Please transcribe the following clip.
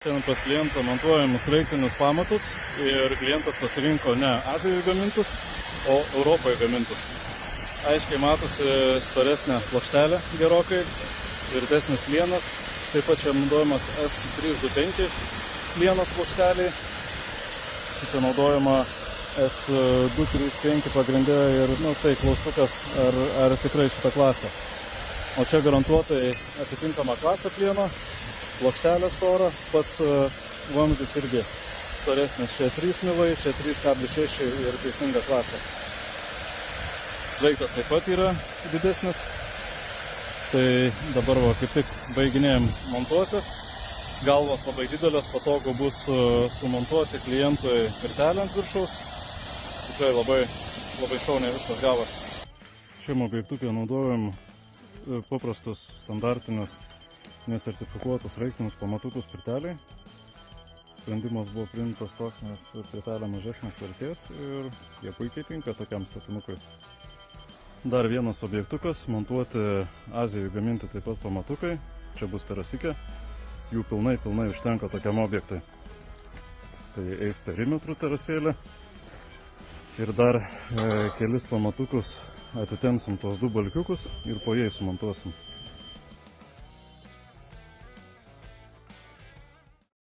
Šiandien pas klientą montuojamus sraigtinius pamatus ir klientas pasirinko ne Azijoje gamintus, o Europoje gamintus. Aiškiai matosi storesnė plokštelė gerokai, tvirtesnis plienas, taip pat čia naudojamas S325 plienas plokšteliai. Šičia naudojama S235 pagrindė ir tai klaustukas ar tikrai šitą klasę. O čia garantuotai atitinkama klasė plieno. Plokštelė stora, pats vamzdis irgi storesnis, čia 3 milai, čia 3,6 ir teisinga klasė. Sraigtas taip pat yra didesnis, tai dabar kaip tik baiginėjom montuoti. Galvos labai didelės, patogu bus sumontuoti klientui virtelę ant viršaus. Tikrai labai šauniai viskas gavas. Šiam objektukė naudojam paprastus standartinius nesertifikuotus sraigtinius pamatukus pirteliai. Sprendimas buvo priimtas toks, nes pirtelė mažesnės vertės ir jie puikiai tinka tokiam statinukui. Dar vienas objektukas, montuoti Azijoje gaminti taip pat pamatukai. Čia bus terasikė, jų pilnai užtenka tokiam objektui. Tai eis perimetrų terasėlė ir dar kelis pamatukus atitempsim tuos du balkiukus ir po jais sumontuosim.